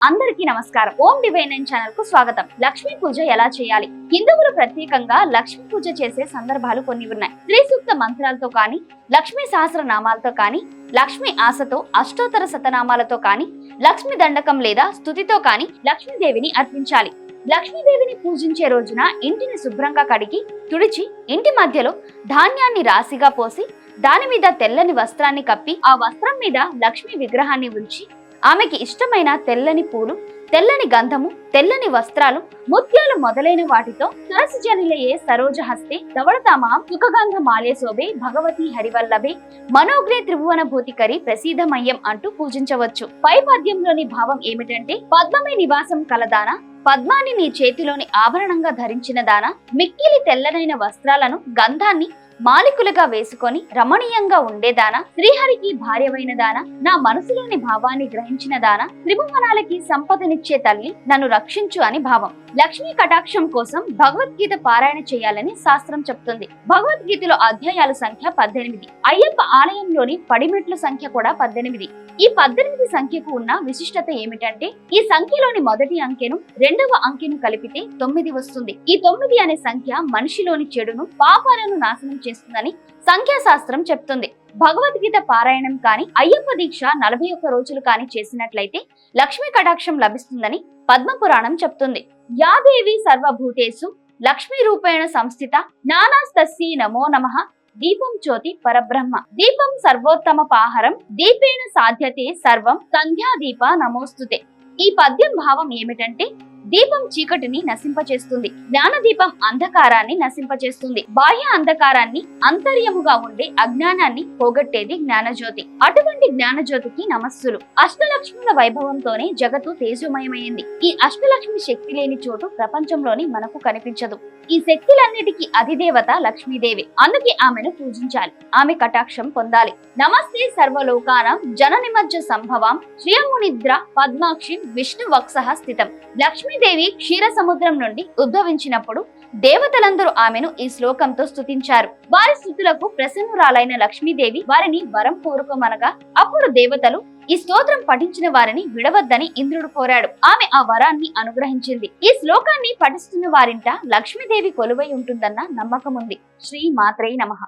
అందరికీ నమస్కారం. ఓం divine nine channel కు స్వాగతం. లక్ష్మీ పూజ ఎలా చేయాలి? హిందువులు ప్రత్యేకంగా లక్ష్మీ పూజ చేసే సందర్భాలు కొన్ని ఉన్నాయి. శ్రీ సూక్త మంత్రాలతో కానీ, లక్ష్మీ సహస్రనామాలతో కానీ, లక్ష్మీ ఆశతో అష్టోత్తర శతనామాలతో కానీ, లక్ష్మీ దండకం లేదా స్తుతితో కానీ లక్ష్మీదేవిని అర్పించాలి. లక్ష్మీదేవిని పూజించే రోజున ఇంటిని శుభ్రంగా కడిగి తుడిచి ఇంటి మధ్యలో ధాన్యాన్ని రాశిగా పోసి దాని మీద తెల్లని వస్త్రాన్ని కప్పి ఆ వస్త్రం మీద లక్ష్మీ విగ్రహాన్ని ఉంచి ఆమెకి ఇష్టమైన తెల్లని పూలు, తెల్లని గంధము, తెల్లని వస్త్రాలు, ముత్యాలు మొదలైన వాటితో సరసజనిలయే సరోజహస్తే ధవళతామ సుఖగంధ మాలే శోభే భగవతి హరివల్లభే మనోగ్రే త్రిభువన భూతికరి ప్రసీదమయ్యం అంటూ పూజించవచ్చు. పై పద్యంలోని భావం ఏమిటంటే, పద్మమే నివాసం కలదాన, పద్మాన్ని నీ చేతిలోని ఆభరణంగా ధరించిన దాన, మిక్కిలి తెల్లనైన వస్త్రాలను గంధాన్ని మాలికులుగా వేసుకొని రమణీయంగా ఉండేదానా, శ్రీహరికి భార్యవైన దానా, నా మనసులోని భావాన్ని గ్రహించిన దానా, త్రిభువనాలకి సంపదనిచ్చే తల్లి నన్ను రక్షించు అని భావం. లక్ష్మీ కటాక్షం కోసం భగవద్గీత పారాయణ చేయాలని శాస్త్రం చెప్తుంది. భగవద్గీతలో అధ్యాయాల సంఖ్య 18. అయ్యప్ప ఆలయంలోని పడిమెట్ల సంఖ్య కూడా 18. ఈ 18 సంఖ్యకు ఉన్న విశిష్టత ఏమిటంటే, ఈ సంఖ్యలోని మొదటి అంకెను రెండవ అంకెను కలిపితే 9 వస్తుంది. ఈ 9 అనే సంఖ్య మనిషిలోని చెడును, పాపాలను నాశనం చేస్తుందని సంఖ్యాశాస్త్రం చెప్తుంది. భగవద్గీత పారాయణం కాని, అయ్యప్ప దీక్ష 41 రోజులు కాని చేసినట్లయితే లక్ష్మీ కటాక్షం లభిస్తుందని పద్మపురాణం చెప్తుంది. యాదేవి సర్వభూతేషు లక్ష్మీ రూపేణ సంస్థిత నానాస్తస్యై నమో నమః దీపం జ్యోతి పరబ్రహ్మ దీపం సర్వోత్తమ పాహరం దీపేన సాధ్యతే సర్వం సంధ్యాదీప నమోస్తుతే. ఈ పద్యం భావం ఏమిటంటే, దీపం చీకటిని నశింపచేస్తుంది, జ్ఞానదీపం అంధకారాన్ని నశింపచేస్తుంది, బాహ్య అంధకారాన్ని, అంతర్యముగా ఉండే అజ్ఞానాన్ని పోగొట్టేది జ్ఞానజ్యోతి. అటువంటి జ్ఞానజ్యోతికి నమస్సులు. అష్టలక్ష్ముల వైభవంతోనే జగత్తు తేజోమయమైంది. ఈ అష్టలక్ష్మి శక్తి లేని చోటు ప్రపంచంలోని మనకు కనిపించదు. ఈ శక్తులన్నిటికీ అధిదేవత లక్ష్మీదేవి. అందుకే ఆమెను పూజించాలి, ఆమె కటాక్షం పొందాలి. నమస్తే సర్వలోకానం జననిమజ్జ సంభవం శ్రియమునిద్ర పద్మాక్షి విష్ణు వక్షః స్థితం. లక్ష్మీదేవి క్షీర సముద్రం నుండి ఉద్భవించినప్పుడు దేవతలందరూ ఆమెను ఈ శ్లోకంతో స్తుతించారు. వారి స్తుతులకు ప్రసన్నురాలైన లక్ష్మీదేవి వారిని వరం కోరుకోమనగా, అప్పుడు దేవతలు ఈ స్తోత్రం పఠించిన వారిని విడవద్దని ఇంద్రుడు కోరాడు. ఆమె ఆ వరాన్ని అనుగ్రహించింది. ఈ శ్లోకాన్ని పఠిస్తున్న వారింట లక్ష్మీదేవి కొలువై ఉంటుందన్న నమ్మకం ఉంది. శ్రీ మాత్రే నమః.